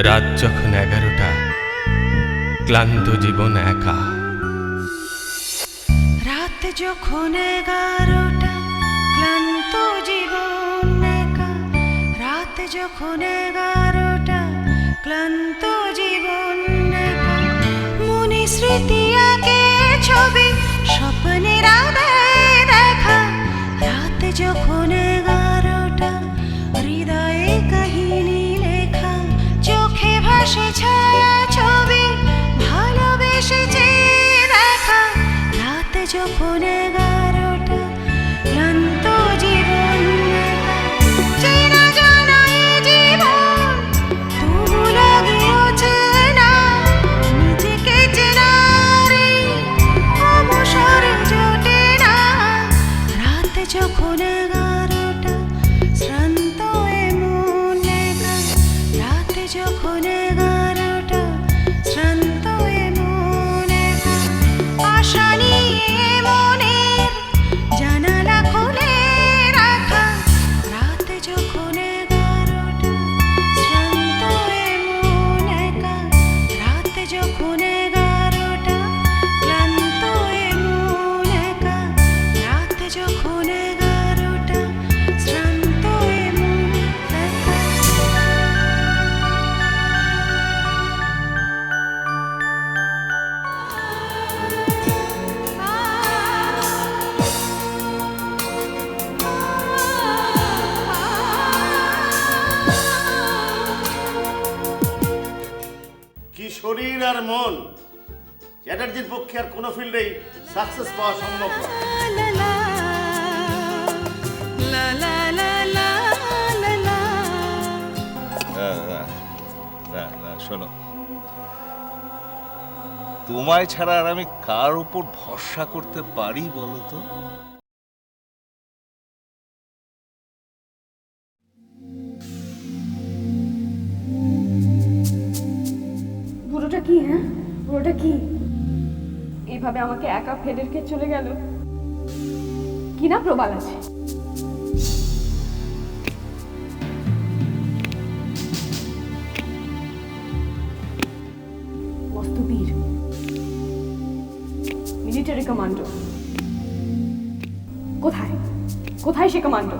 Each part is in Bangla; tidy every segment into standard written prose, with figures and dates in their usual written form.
রাত যখন 11টা, ক্লান্ত জীবন একা। রাত যখন 11টা, ক্লান্ত জীবন একা। রাত যখন 11টা, ক্লান্ত জীবন একা। মনে স্মৃতি আঁকে ছবি, স্বপ্নের আধারে দেখা। রাত যখন 11টা, হৃদয়ে কাহিনী লেখা। চোখে ভাসে ছায়া ছবি, ভালোবেসেছে দেখা। রাত যখন 11টা, ক্লান্ত জীবন একা। চেনা জানা এই জীবন, তবু লাগে অচেনা। নিজেকে চেনার এই অবসর জোটে না। রাত যখন 11টা, শ্রান্ত এ মন একা। রাত যখন 11টা, শ্রান্ত এ মন একা। আশা নিয়ে মনের জানালা খুলে রাখা। রাত যখন 11টা, শ্রান্ত এ মন একা। রাত যখন 11টা, ক্লান্ত এ মন একা। রাত যখন 11টা, শ্রান্ত এ মন একা। কি শরীর আর মন, চ্যাটার্জির পক্ষে আর কোনো ফিল্ডেই সাকসেস পাওয়া সম্ভব না। লা লা লা লা লা লা লা লা। না শোনো, তোমায় ছাড়া আর আমি কার উপর ভরসা করতে পারি বলো তো? বুড়োটা কি? হ্যাঁ, বুড়োটা কি এইভাবে আমাকে একা ফেলে রেখে চলে গেল? কি না প্রবাল আছে? মস্ত বীর, মিলিটারি কমান্ডো। কোথায় কোথায় সে কমান্ডো?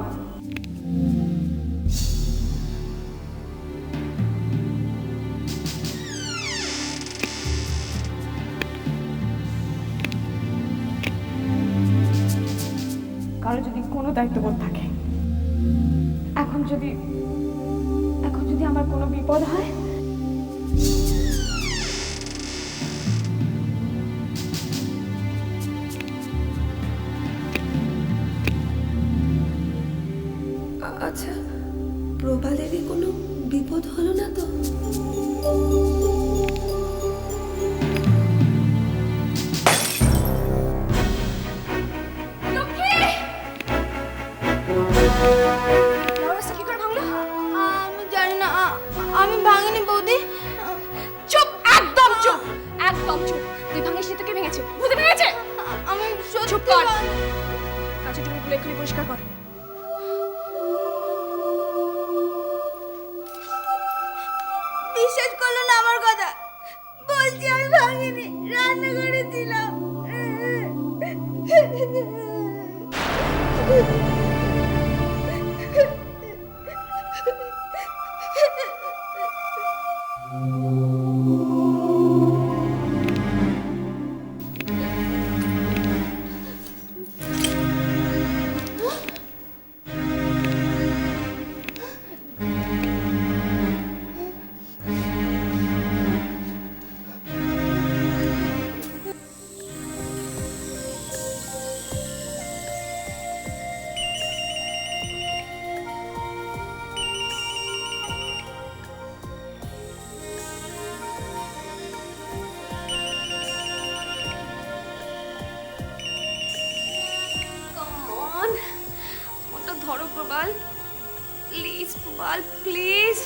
কারো যদি কোনো দায়িত্ববোধ থাকে, এখন যদি আমার কোনো বিপদ হয়, আচ্ছা, প্রবালেরই কোনো বিপদ হলো না তো? কি করে ভাঙলো? আমি জানি না, আমি ভাঙিনি বৌদি। চুপ, একদম চুপ, একদম চুপ। তুই ভাঙিস নি তো কে ভেঙেছে? ভূতে ভেঙেছে? আমি চুপ কর। কাছে টুকুগুলো এক্ষুনি পরিষ্কার কর। বিশ্বাস করলো না আমার কথা। বলছি আমি ভাঙিনি, রান্না করেছিলাম। ফোনটা ধরো Prabal, please Prabal, please.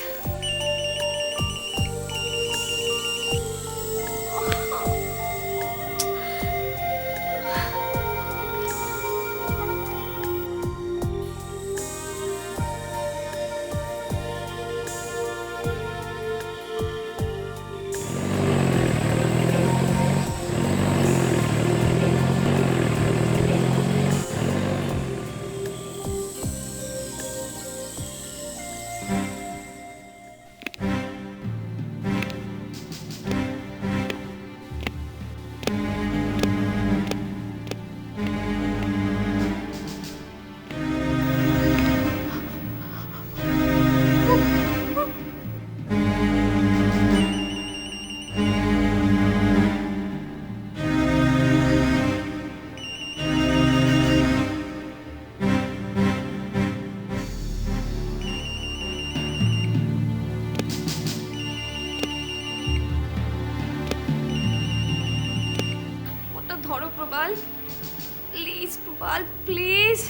Prabal please.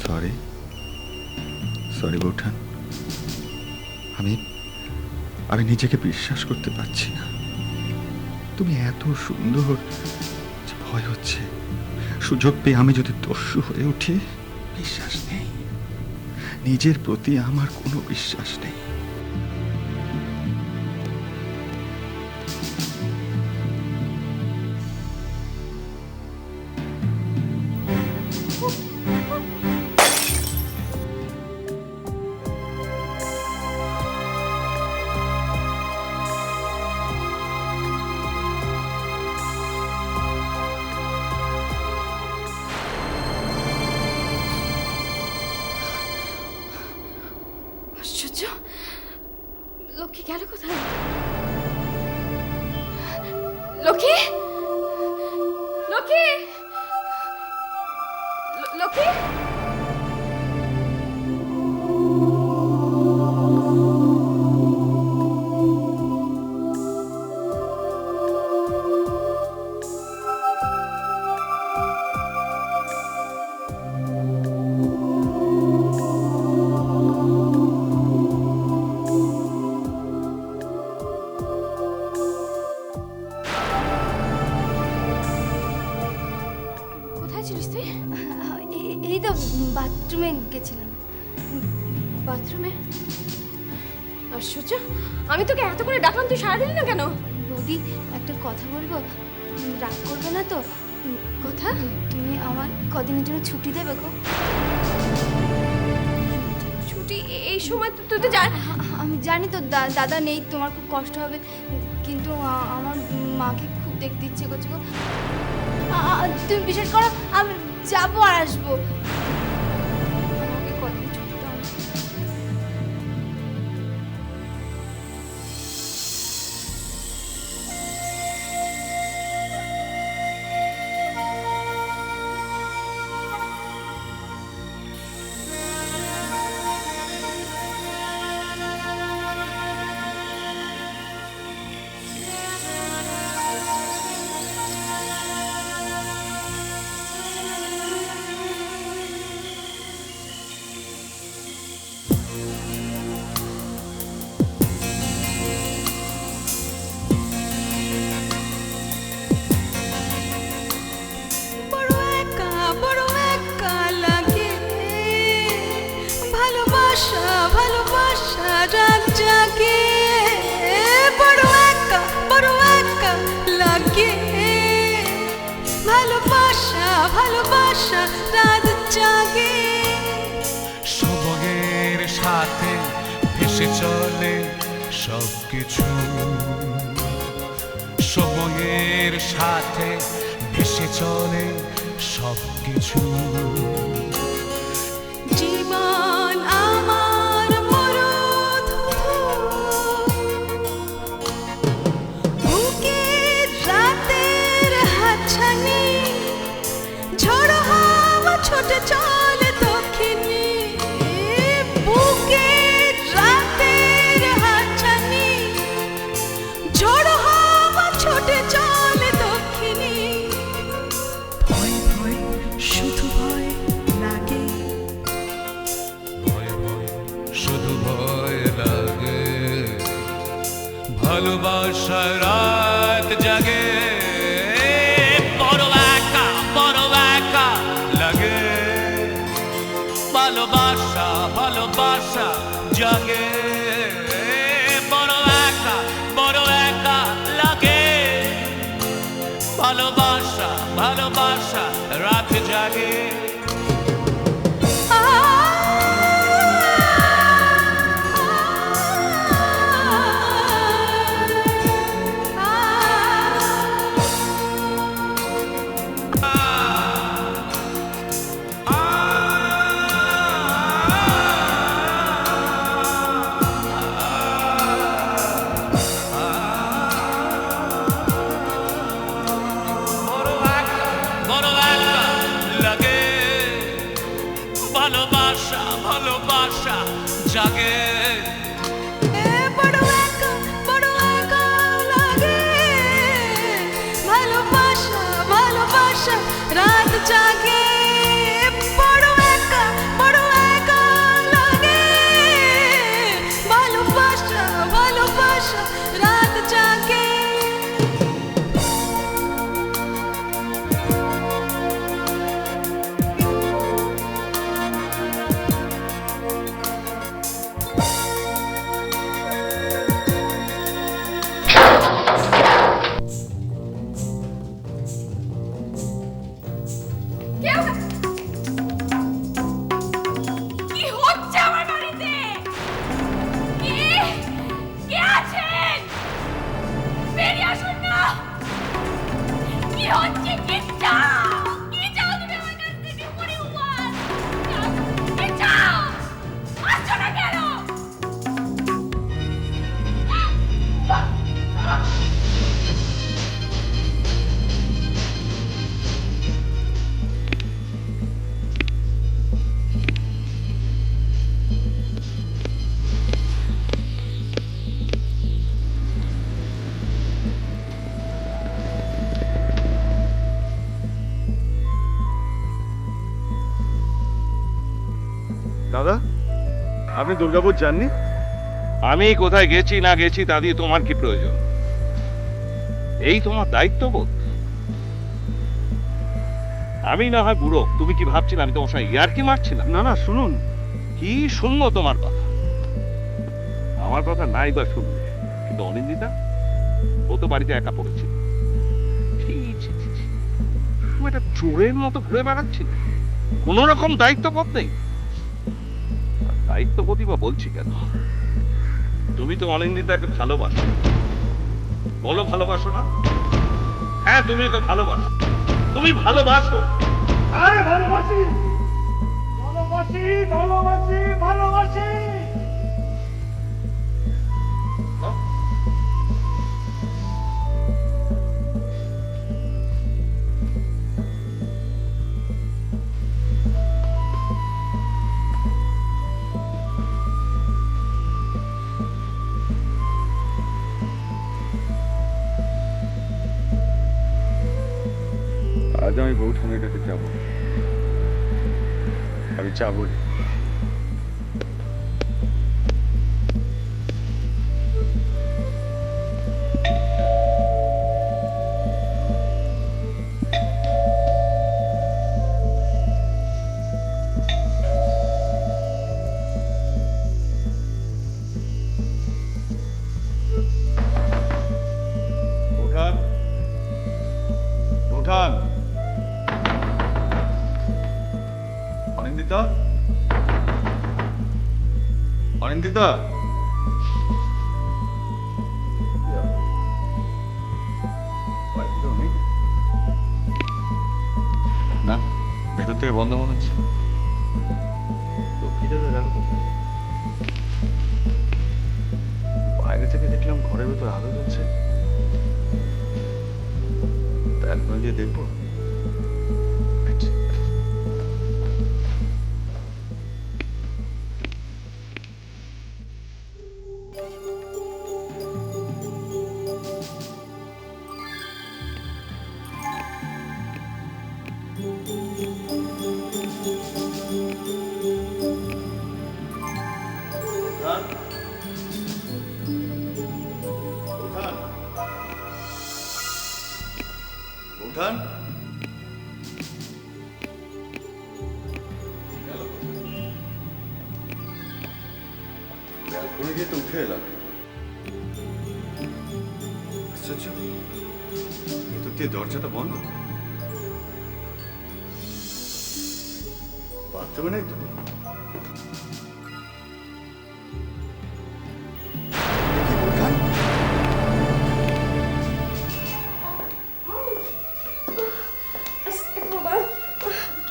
Sorry sorry বৌঠান, আমি নিজেকে বিশ্বাস করতে পারছি না। তুমি এত সুন্দর যে ভয় হচ্ছে সুযোগ পেয়ে আমি যদি দস্যু হয়ে উঠি। বিশ্বাস নেই, নিজের প্রতি আমার কোনো বিশ্বাস নেই। আশ্চর্য, লক্ষ্মী গেল কোথায়? লক্ষ্মী, লক্ষ্মী, লক্ষ্মী। কোথায় ছিলিস তুই? এই তো বাথরুমে গেছিলাম। বাথরুমে? আশ্চর্য, আমি তোকে এত করে ডাকলাম, তুই সাড়া দিলি না কেন? বৌদি, একটা কথা বলবো, রাগ করবে না তো? কথা? তুমি আমার কদিনের জন্য ছুটি দেবে গো? ছুটি এই সময়? তুই তো জান। আমি জানি তো দাদা নেই, তোমার খুব কষ্ট হবে, কিন্তু আমার মাকে খুব দেখতে ইচ্ছে করছে গো। তুমি বিশ্বাস করো, আমি যাবো আর আসবো। আমাকে কদিন ছুটি দাও। সময়ের সাথে ভেসে চলে সবকিছু, সময়ের সাথে ভেসে চলে সবকিছু। জীবন আমার মরুধু, বুকের রাতের হাতছানি, ঝড়ো হাওয়া ছোটে চলে দক্ষিণে। বুকের রাতের হাতছানি, ঝড়ো হাওয়া ছোটে চলে দক্ষিণে। ভয় ভয় শুধু ভয় লাগে। কি হচ্ছে? কি চাও? কি চাও তুমি আমার কাছ থেকে? What do you want? কি চাও? আসছো না কেন? দাদা, আপনি দুর্গাপুর যাননি? আমি কোথায় গেছি না গেছি তা দিয়ে তোমার কি প্রয়োজন? এই তোমার দায়িত্ববোধ? আমি না হয় বুড়ো, তুমি কি ভাবছিলে আমি তোমার সঙ্গে ইয়ার্কি মারছিলাম? না না, শুনুন। কি শুনবো তোমার কথা? আমার কথা নাই বা শুনবে, কিন্তু অনিন্দিতা ও তো বাড়িতে একা পড়েছিল। ছি, ছি, ছি, ছি। তুমি একটা চোরের মতো ঘুরে বেড়াচ্ছিলে, কোন রকম দায়িত্ববোধ নেই। আর দায়িত্ববোধই বা বলছি কেন? তুমি তো অনিন্দিতাকে ভালোবাসো, বলো ভালোবাসো না? হ্যাঁ, তুমি ওকে ভালোবাসো, তুমি ভালোবাসো। আরে ভালোবাসি, ভালোবাসি, ভালোবাসি, ভালোবাসি। আজ আমি বৌঠানের কাছে যাব। আমি যাবই। বৌঠান, বৌঠান। অনিন্দিতা, অনিন্দিতা। না, ভেতর থেকে বন্ধ মনে হচ্ছে। বাইরে থেকে দেখলাম ঘরের ভেতর আলো জ্বলছে, তা একবার দিয়ে দেখবো। বৌঠান, ব্যালকনি দিয়ে তো উঠে এলাম। আশ্চর্য, ভেতর দিয়ে দরজাটা বন্ধ। বাথরুমে নেই তো?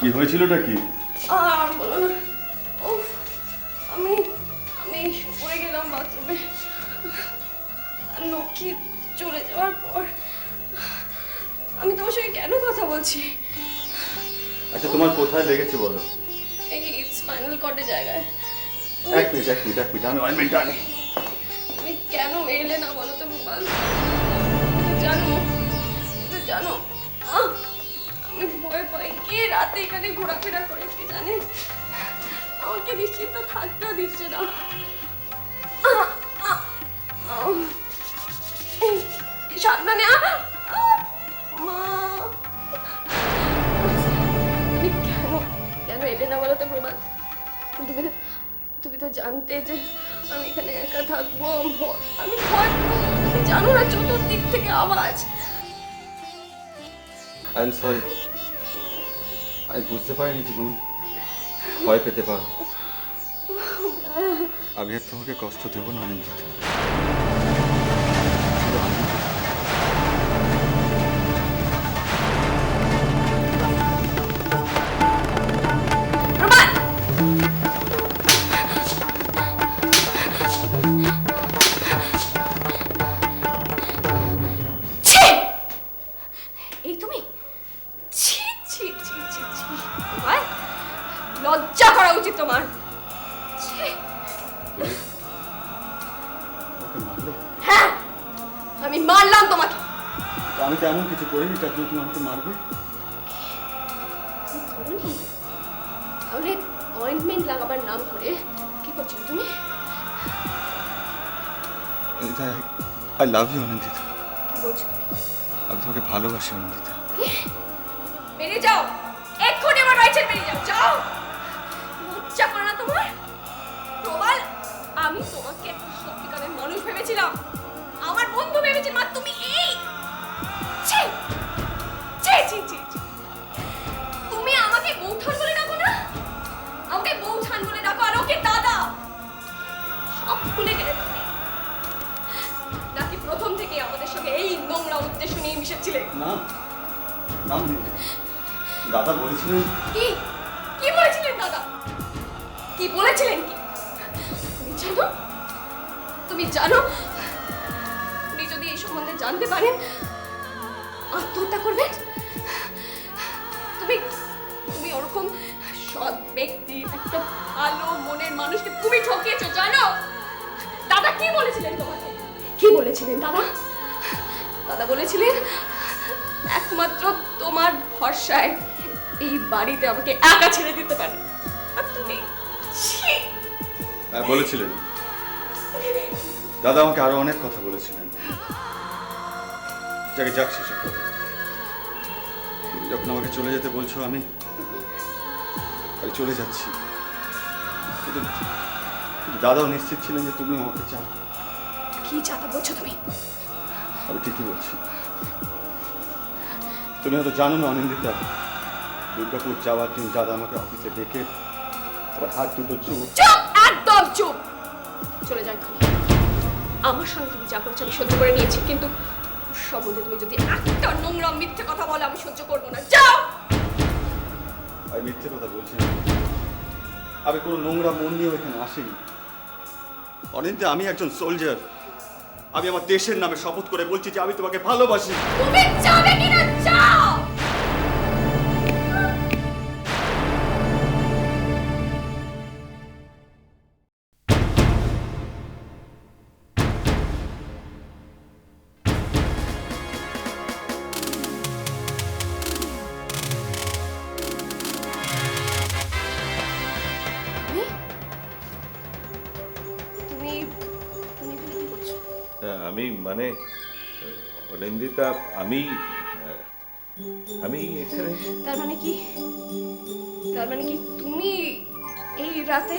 কি হয়েছিলটা কি? আর বলো না। উফ, আমি আমি পড়ে গেলাম বাথরুমে। লক্ষ্মী চলে যাওয়ার পর আমি তোমার সঙ্গে কেন কথা বলছি? আচ্ছা, তোমার কোথায় লেগেছে বলো? এই স্পাইনাল কর্ডের জায়গায়। এক মিনিট, আমি অয়েন্টমেন্ট আনি। তুমি কেন এলে না বলো তো বাবা? জানো আমি ভয় পাই। কে রাতে এখানে ঘোরাফেরা করে কে জানে? আমাকে নিশ্চিন্ত থাকতেও দিচ্ছে না। সাবধানে মা। তুমি কেন এলে না বলো তো প্রমাণ? তুমি তো জানতে যে আমি এখানে একা থাকবো। আমি ভয়, তুমি জানো না চতুর্দিক থেকে আওয়াজ। আই এম সরি, আমি বুঝতে পারিনি যে তুমি ভয় পেতে পারো। আমি আর তোমাকে কষ্ট দেবো না অনিন্দিতা। আমি তো এমন কিছু করিনি তার জন্য তুমি আমাকে মারবে। তুমি করনি? তাহলে অয়েন্টমেন্ট লাগাবার নাম করে কি করছো তুমি? I love you Anindita. কি বলছো তুমি? আমি তোমাকে ভালোবাসি অনিন্দিতা। কি? বেরিয়ে যাও, এক্ষুনি আমার বাড়ি ছেড়ে বেরিয়ে যাও, যাও। লজ্জা করে না তোমার? প্রবাল, আমি তোমাকে একটা সত্যিকারের মানুষ ভেবেছিলাম, আমার বন্ধু ভেবেছিলাম, আর তুমি এই ছি ছি ছি ছি ছি। তুমি আমাকে বৌঠান বলে ডাকো না? আমাকে বৌঠান বলে ডাকো, আর ওকে দাদা। সব ভুলে গেলে তুমি? নাকি প্রথম থেকে আমাদের সঙ্গে এই নোংরা উদ্দেশ্য নিয়ে মিশেছিলে? না না দাদা বলেছিলেন। কি কি বলেছিলেন দাদা? কি বলেছিলেন কি? তুমি জানো, তুমি জানো উনি যদি এই সম্বন্ধে জানতে পারেন আত্মহত্যা করবেন। তুমি তুমি ওরকম সৎ ব্যক্তি, একটা ভালো মনের মানুষকে তুমি ঠকিয়েছো, জানো? দাদা কি বলেছিলেন তোমাকে? কি বলেছিলেন দাদা? দাদা বলেছিলেন একমাত্র তোমার ভরসায় এই বাড়িতে আমাকে একা ছেড়ে দিতে পারে, আর তুমি ছি। হ্যাঁ বলেছিলেন, দাদা আমাকে আরো অনেক কথা বলেছিলেন। যাকে যাক সেসব কথা। তুমি যখন আমাকে চলে যেতে বলছো আমি চলে যাচ্ছি, কিন্তু দাদাও নিশ্চিত ছিলেন যে তুমি আমাকে চাও। কি চাতা বলছো তুমি? আমি ঠিকই বলছি। তুমি হয়তো জানো না অনিন্দিতা, দুর্গাপুর যাওয়ার দিন দাদা আমাকে অফিসে ডেকে আবার হাত দুটো চুপ। চুপ, একদম চুপ। চলে যাও এক্ষুনি। আমার সঙ্গে তুমি যা করেছো আমি সহ্য করে নিয়েছি, কিন্তু ওর সম্বন্ধে তুমি যদি একটা নোংরা মিথ্যে কথা বলো আমি সহ্য করবো না। যাও। আমি মিথ্যে কথা বলছি না। আমি কোনো নোংরা মন নিয়েও এখানে আসিনি অনিন্দিতা। আমি একজন সোলজার। আমি আমার দেশের নামে শপথ করে বলছি যে আমি তোমাকে ভালোবাসি। তুমি যাবে কিনা? যাও। তুমি তুমি এখানে কি করছো? আমি মানে অনিন্দিতা, আমি এখানে। তার মানে কি? তার মানে কি তুমি এই রাতে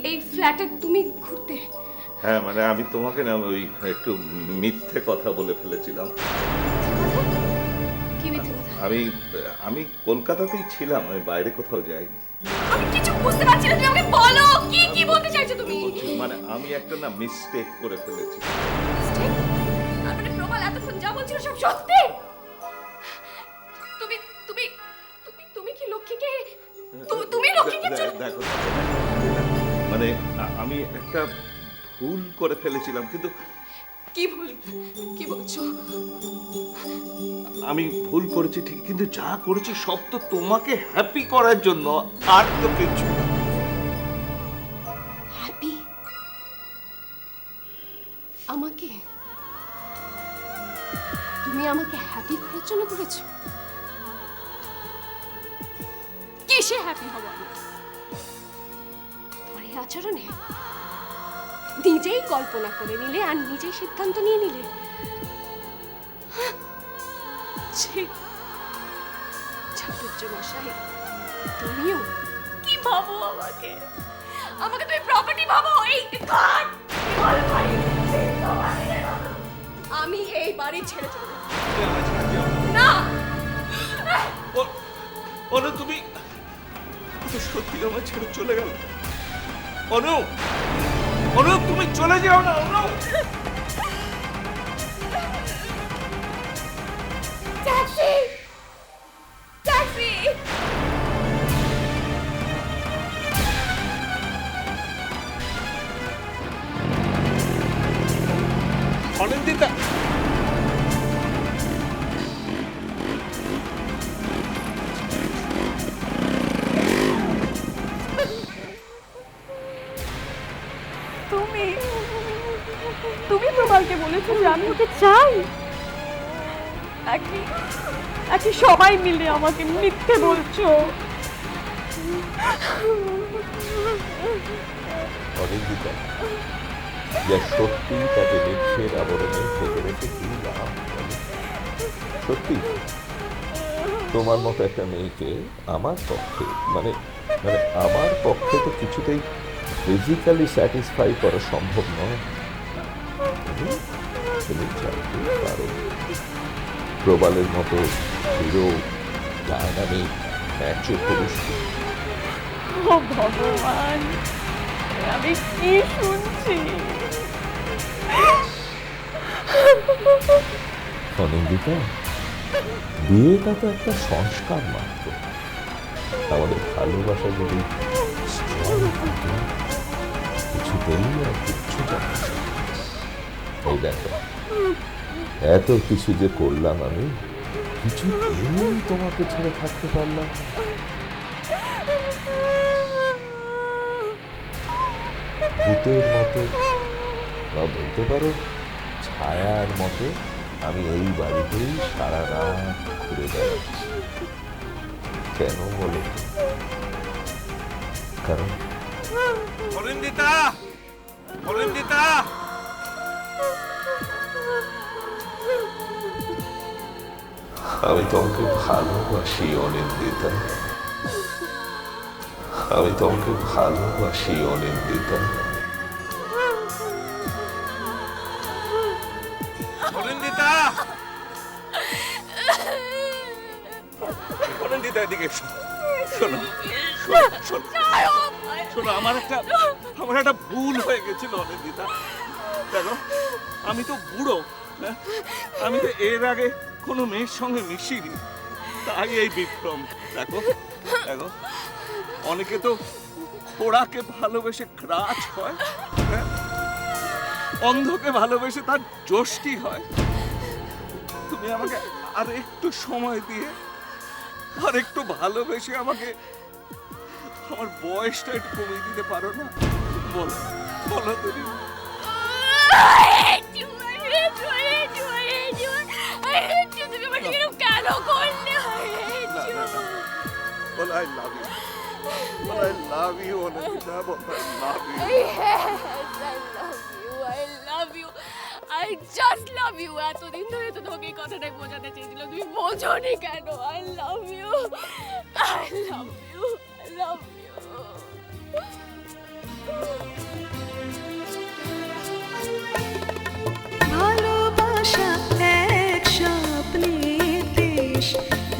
এই ফ্ল্যাটে তুমি ঘুরতে? হ্যাঁ মানে আমি তোমাকে না ওই একটু মিথ্যে কথা বলে ফেলেছিলাম। কি মিথ্যে কথা? আমি কলকাতাতেই ছিলাম, আমি বাইরে কোথাও যাইনি। আমি কিছু বুঝতে পারছি না, তুমি আমাকে বলো কি কি বলতে চাইছো তুমি? মানে আমি একটা না মিস্টেক করে ফেলেছি। Mistake? তার মানে প্রবাল এতক্ষণ যা বলছিল সব সত্যি? তুমি তুমি তুমি তুমি কি লক্ষ্মীকে তুমি লক্ষ্মীকে দেখো মানে আমি একটা ভুল করে ফেলেছিলাম, কিন্তু কি ভুল? কি বলছো? আমি ভুল করেছি ঠিক, কিন্তু যা করেছি সব তো তোমাকে হ্যাপি করার জন্য, আর তো কিছু না। হ্যাপি? আমাকে? তুমি আমাকে হ্যাপি করার জন্য করেছো? কিসে হ্যাপি হব আমি? তোমার এই আচরণে? নিজেই কল্পনা করে নিলে আর নিজেই সিদ্ধান্ত নিয়ে নিলে। মশাই, তুমিও কি ভাবো আমাকে? আমাকে তুমি প্রপার্টি ভাবো? এই ঘর, আমি এই বাড়ি ছেড়ে চলে যাব না। অনু তুমি সত্যি আমার ছেড়ে চলে গেল? অনু অনু তুমি চলে যাও না। অনু ট্যাক্সি ট্যাক্সি। অনিন্দিতা, তুমি প্রবালকে বলেছো যে আমি ওকে চাই? একই সবাই মিলে আমাকে মিথ্যে বলছো। অনিন্দিতা, যা সত্যি তাকে মিথ্যের আবরণে ঢেকে রেখে কি লাভ? সত্যি তোমার মতো একটা মেয়েকে আমার পক্ষে মানে মানে আমার পক্ষে তো কিছুতেই ফিজিক্যালি স্যাটিসফাই করা সম্ভব নয়। তুমি জানতে পারো প্রবালের মতো হিরো ডায়নামিক ম্যাচো পুরুষ। ও ভগবান, আমি কি শুনছি? অনিন্দিতা, বিয়েটা তো একটা সংস্কার মাত্র। আমাদের ভালোবাসা যদি কিছুতেই আর কিচ্ছু যাচ্ছে। এই দেখো, এত কিছু যে করলাম আমি, কিছুতেই তোমাকে ছেড়ে থাকতে পারলাম। ভূতের মতো বা বলতে পারো ছায়ার মতো আমি এই বাড়িতেই সারা রাত ঘুরে বেড়াচ্ছি। কেন বলো? কারণ অনিন্দিতা, অনিন্দিতা, আমি তোমাকে ভালোবাসি অনিন্দিতা, আমি তোমাকে ভালোবাসি অনিন্দিতা। অনিন্দিতা, অনিন্দিতা, এদিকে এসো। শোনো, শোনো, আমার একটা ভুল হয়ে গেছিল অনিন্দিতা। দেখো, আমি তো বুড়ো, হ্যাঁ? আমি তো এর আগে কোনো মেয়ের সঙ্গে মিশিনি, তাই এই বিভ্রম। দেখো, অনেকে তো খোড়াকে ভালোবেসে ক্রাচ হয়, হ্যাঁ? অন্ধকে ভালোবেসে তার যষ্টি হয়। তুমি আমাকে আর একটু সময় দিয়ে আর একটু ভালোবেসে আমাকে আমার বয়সটা একটু কমিয়ে দিতে পারো না? বলো, বলো তুমি। বলো I love you. But I love you, Anita. But I love you. I love you. I just love you. এতদিন ধরে তো তোমাকে এই কথাটাই বোঝাতে চেয়েছিল, তুমি বোঝোনি কেন? I love you. I love you. I love you. ভালোবাসা এক স্বপ্নের দেশ,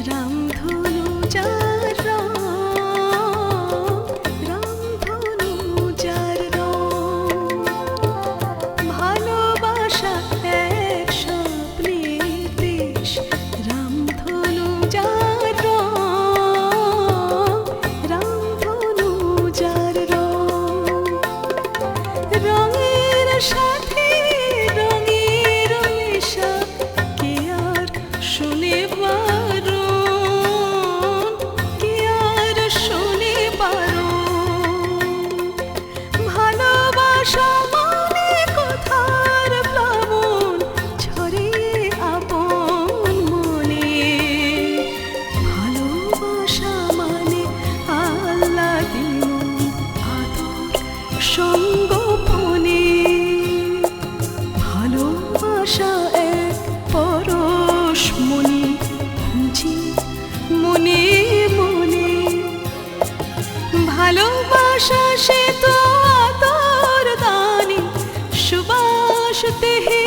রামধনু যার রং, রামধনু যার রং। ভালোবাসা এক স্বপ্নের দেশ, রামধনু যার রং, রামধনু যার রং। রঙের সাথে রঙের মেশা, কে আর শুনে বারণ, কে আর শুনে বারণ। ভালোবাসা মানে কোথার প্লাবন, ঝরে আপন মনে। ভালোবাসা মানে আল্লাহ দিন আদর সঙ্গোপনে। ভালোবাসা এক পরশমণি, খুঁজি মনে মনে। ভালোবাসা সে তো আদর দানি, সুবাস দেহে